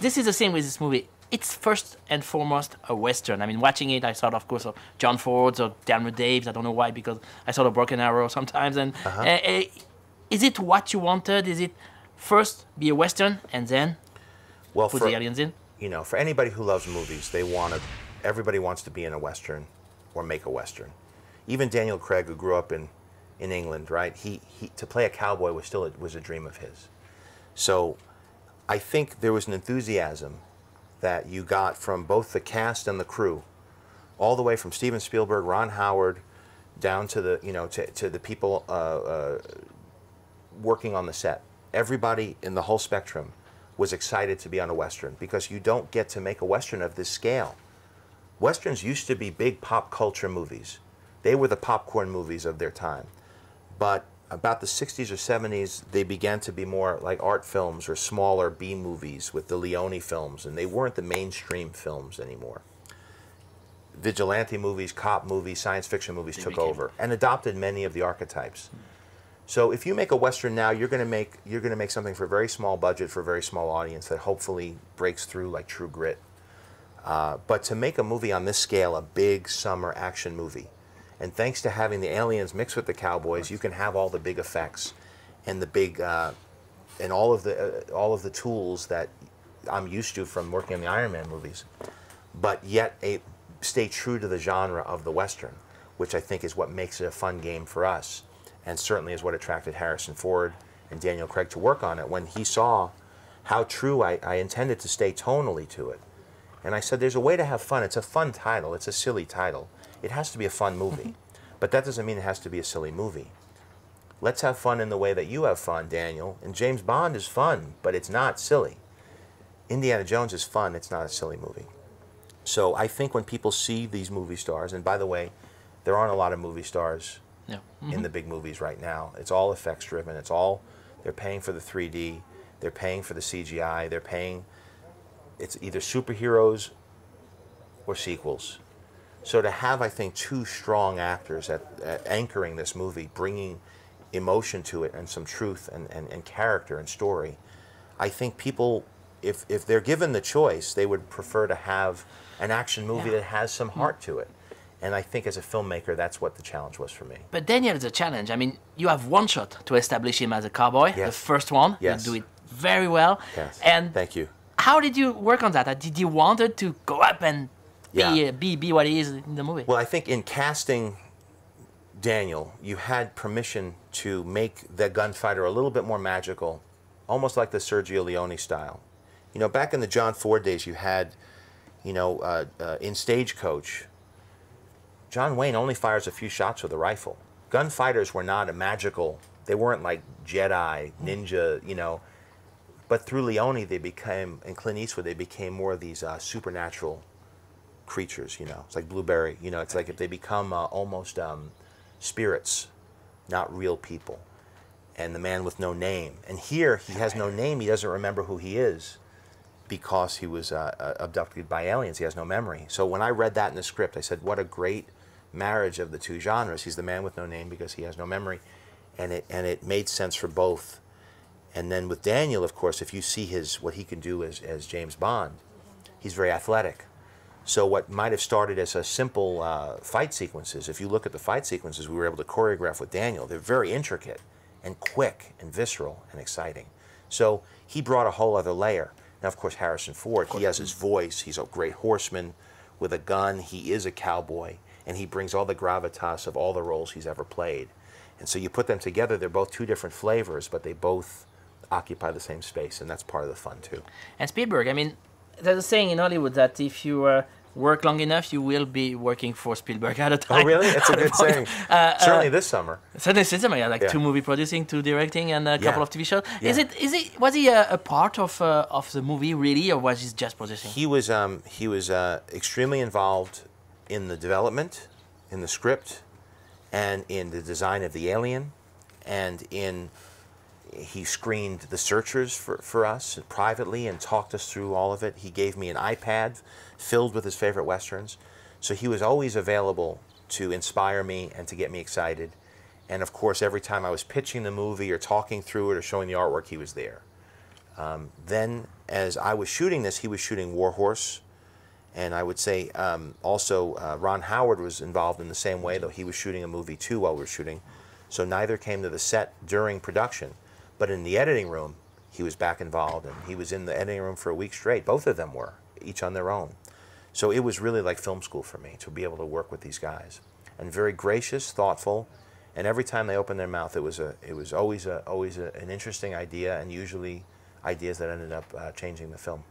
this is the same with this movie. It's first and foremost a Western. I mean, watching it, I thought, of course, of John Ford or Daniel Daves. I don't know why, because I saw the Broken Arrow sometimes. And is it what you wanted? Is it first be a Western and then put the aliens in? You know, for anybody who loves movies, everybody wants to be in a Western or make a Western. Even Daniel Craig, who grew up in England, right? To play a cowboy was a dream of his. So I think there was an enthusiasm that you got from both the cast and the crew, all the way from Steven Spielberg, Ron Howard, down to the to the people working on the set. Everybody in the whole spectrum was excited to be on a Western, because you don't get to make a Western of this scale. Westerns used to be big pop culture movies. They were the popcorn movies of their time. But about the 60s or 70s, they began to be more like art films or smaller B movies with the Leone films, and they weren't the mainstream films anymore. Vigilante movies, cop movies, science fiction movies took over and adopted many of the archetypes. So if you make a Western now, you're going to make something for a very small budget, for a very small audience that hopefully breaks through like True Grit. But to make a movie on this scale, a big summer action movie, and thanks to having the aliens mixed with the cowboys, you can have all the big effects and the big and all of the tools that I'm used to from working on the Iron Man movies, but yet stay true to the genre of the Western, which I think is what makes it a fun game for us, and certainly is what attracted Harrison Ford and Daniel Craig to work on it when he saw how true I intended to stay tonally to it. And I said, there's a way to have fun. It's a fun title. It's a silly title. It has to be a fun movie. But that doesn't mean it has to be a silly movie. Let's have fun in the way that you have fun, Daniel. And James Bond is fun, but it's not silly. Indiana Jones is fun. It's not a silly movie. So I think when people see these movie stars, and by the way, there aren't a lot of movie stars in the big movies right now. It's all effects driven. They're paying for the 3D. They're paying for the CGI. They're paying, it's either superheroes or sequels. So to have, I think, two strong actors at anchoring this movie, bringing emotion to it and some truth and character and story, I think people, if they're given the choice, they would prefer to have an action movie that has some heart to it. And I think as a filmmaker, that's what the challenge was for me. But Daniel is a challenge. I mean, you have one shot to establish him as a cowboy, the first one. Yes. You do it very well. Yes. And thank you. How did you work on that? Did you want it to go up and be what he is in the movie? Well, I think in casting Daniel, you had permission to make the gunfighter a little bit more magical, almost like the Sergio Leone style. You know, back in the John Ford days, you had, in Stagecoach, John Wayne only fires a few shots with a rifle. Gunfighters were not a magical, they weren't like Jedi, ninja, but through Leone they became, and Clint Eastwood, they became more of these supernatural creatures, It's like Blueberry, it's like if they become almost spirits, not real people. And the man with no name. And here, he has no name, he doesn't remember who he is because he was abducted by aliens, he has no memory. So when I read that in the script, I said, what a great marriage of the two genres. He's the man with no name because he has no memory, and it made sense for both. And then with Daniel, of course, if you see what he can do as James Bond, he's very athletic. So what might have started as a simple fight sequences, if you look at the fight sequences we were able to choreograph with Daniel, they're very intricate and quick and visceral and exciting. So he brought a whole other layer. Now, of course, Harrison Ford, he has his voice. He's a great horseman with a gun. He is a cowboy, and he brings all the gravitas of all the roles he's ever played. And so you put them together, they're both two different flavors, but they both occupy the same space, and that's part of the fun, too. And Spielberg, I mean, there's a saying in Hollywood that if you work long enough, you will be working for Spielberg at a time. Oh, really? That's a good saying. Certainly this summer. Certainly this summer, yeah, like 2 movie producing, 2 directing, and a couple of TV shows. Yeah. Was he a part of the movie, really, or was he just producing? He was extremely involved in the development, in the script, and in the design of the alien, and he screened The Searchers for us privately and talked us through all of it. He gave me an iPad filled with his favorite Westerns. So he was always available to inspire me and to get me excited. And of course, every time I was pitching the movie or talking through it or showing the artwork, he was there. Then, as I was shooting this, he was shooting War Horse. And I would say also Ron Howard was involved in the same way, though he was shooting a movie too while we were shooting. So neither came to the set during production. But in the editing room, he was back involved, and he was in the editing room for a week straight. Both of them were, each on their own. So it was really like film school for me to be able to work with these guys. And very gracious, thoughtful, and every time they opened their mouth, it was always an interesting idea, and usually ideas that ended up changing the film.